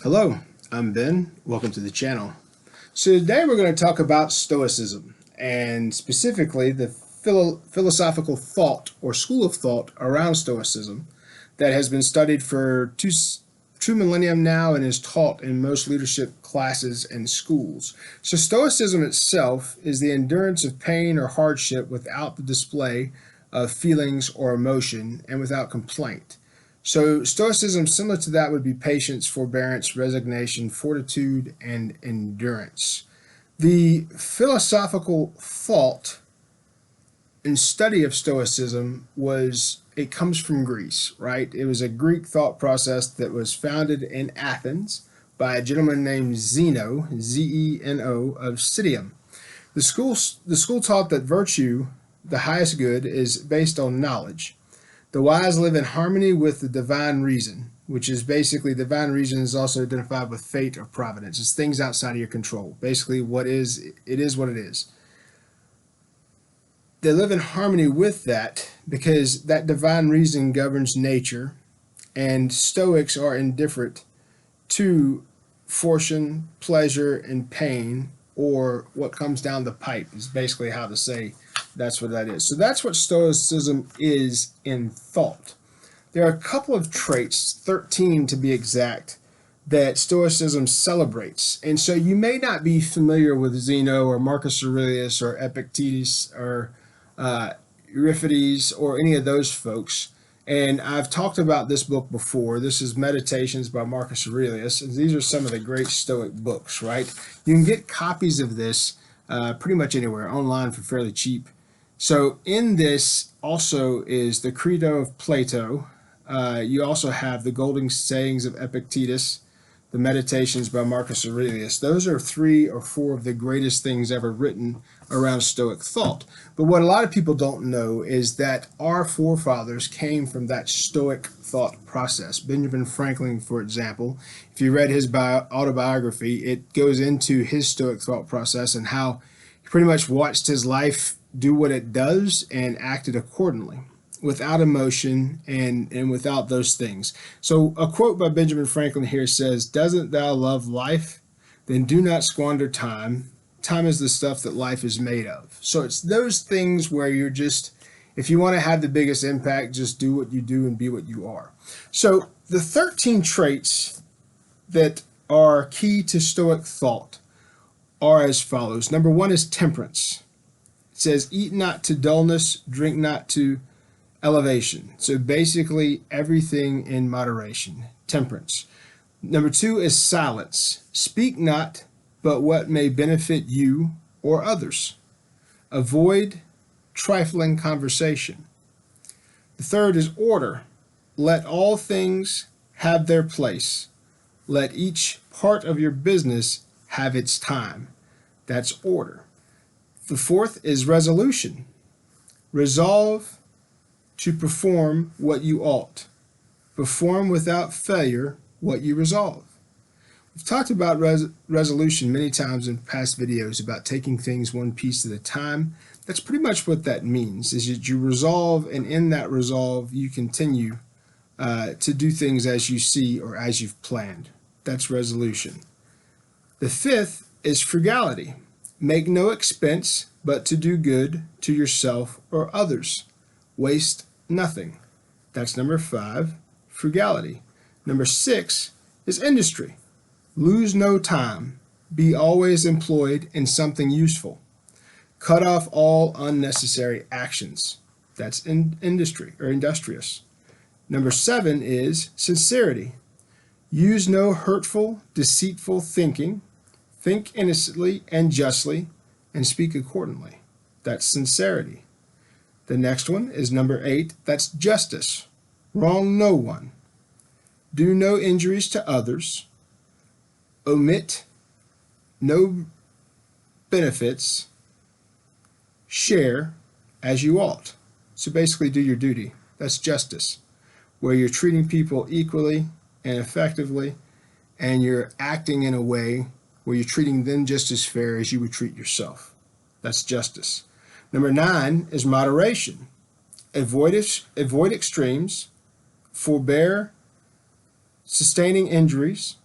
Hello, I'm Ben. Welcome to the channel. So today we're going to talk about Stoicism and specifically the philosophical thought or school of thought around Stoicism that has been studied for two millennium now and is taught in most leadership classes and schools. So Stoicism itself is the endurance of pain or hardship without the display of feelings or emotion and without complaint. So Stoicism, similar to that, would be patience, forbearance, resignation, fortitude, and endurance. The philosophical thought and study of Stoicism it comes from Greece, right? It was a Greek thought process that was founded in Athens by a gentleman named Zeno, Z-E-N-O, of Citium. The school taught that virtue, the highest good, is based on knowledge. The wise live in harmony with the divine reason, which is basically divine reason is also identified with fate or providence. It's things outside of your control. Basically, it is what it is. They live in harmony with that because that divine reason governs nature, and Stoics are indifferent to fortune, pleasure, and pain, or what comes down the pipe is basically how to say that's what that is. So that's what Stoicism is in thought. There are a couple of traits, 13 to be exact, that Stoicism celebrates. And so you may not be familiar with Zeno or Marcus Aurelius or Epictetus or Euripides or any of those folks. And I've talked about this book before. This is Meditations by Marcus Aurelius. And these are some of the great Stoic books, right? You can get copies of this pretty much anywhere online for fairly cheap. So in this also is the Credo of Plato. You also have the Golden Sayings of Epictetus, the Meditations by Marcus Aurelius. Those are 3 or 4 of the greatest things ever written around Stoic thought. But what a lot of people don't know is that our forefathers came from that Stoic thought process. Benjamin Franklin, for example, if you read his autobiography, it goes into his Stoic thought process and how he pretty much watched his life do what it does and acted accordingly without emotion and without those things. So a quote by Benjamin Franklin here says, "Doesn't thou love life? Then do not squander time. Time is the stuff that life is made of." So it's those things where you're just, if you want to have the biggest impact, just do what you do and be what you are. So the 13 traits that are key to Stoic thought are as follows. Number 1 is temperance. It says, "Eat not to dullness, drink not to elevation." So basically everything in moderation. Temperance. Number 2 is silence. "Speak not but what may benefit you or others." Avoid trifling conversation. The 3rd is order. "Let all things have their place. Let each part of your business have its time." That's order. The 4th is resolution. "Resolve to perform what you ought. Perform without failure what you resolve." We've talked about resolution many times in past videos about taking things one piece at a time. That's pretty much what that means, is that you resolve, and in that resolve you continue to do things as you see or as you've planned. That's resolution. The 5th is frugality. "Make no expense but to do good to yourself or others. Waste nothing." That's number 5, frugality. Number 6 is industry. "Lose no time. Be always employed in something useful. Cut off all unnecessary actions." That's industry or industrious. Number 7 is sincerity. "Use no hurtful, deceitful thinking. Think innocently and justly, and speak accordingly." That's sincerity. The next one is number 8. That's justice. "Wrong no one. Do no injuries to others. Omit no benefits. Share as you ought." So basically do your duty. That's justice, where you're treating people equally and effectively, and you're acting in a way where you're treating them just as fair as you would treat yourself. That's justice. Number 9 is moderation. Avoid extremes. Forbear sustaining injuries.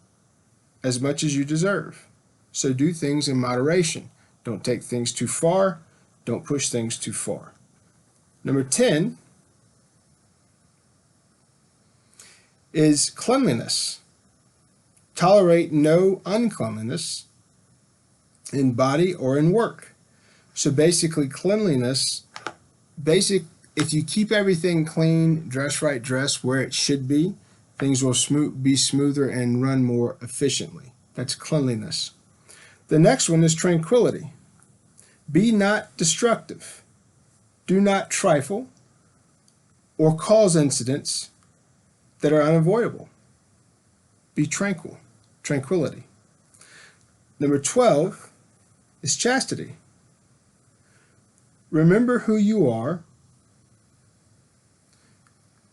as much as you deserve. So do things in moderation. Don't take things too far. Don't push things too far. Number 10 is cleanliness. Tolerate no uncleanliness in body or in work. So basically cleanliness, if you keep everything clean, dress right, dress where it should be, things will be smoother and run more efficiently. That's cleanliness. The next one is tranquility. Be not destructive. Do not trifle or cause incidents that are unavoidable. Be tranquil. Tranquility. Number 12 is chastity. Remember who you are.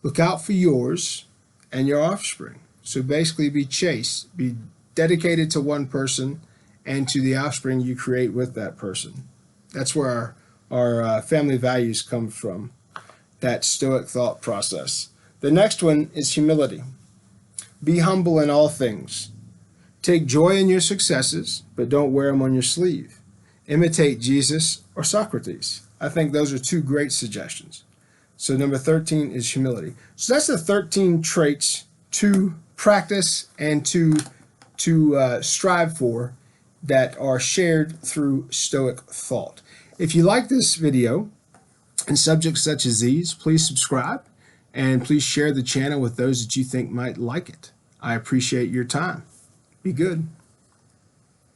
Look out for yours and your offspring. So basically be chaste. Be dedicated to one person and to the offspring you create with that person. That's where our family values come from, that Stoic thought process. The next one is humility. Be humble in all things. Take joy in your successes, but don't wear them on your sleeve. Imitate Jesus or Socrates. I think those are two great suggestions. So number 13 is humility. So that's the 13 traits to practice and to strive for that are shared through Stoic thought. If you like this video and subjects such as these, please subscribe and please share the channel with those that you think might like it. I appreciate your time. Be good.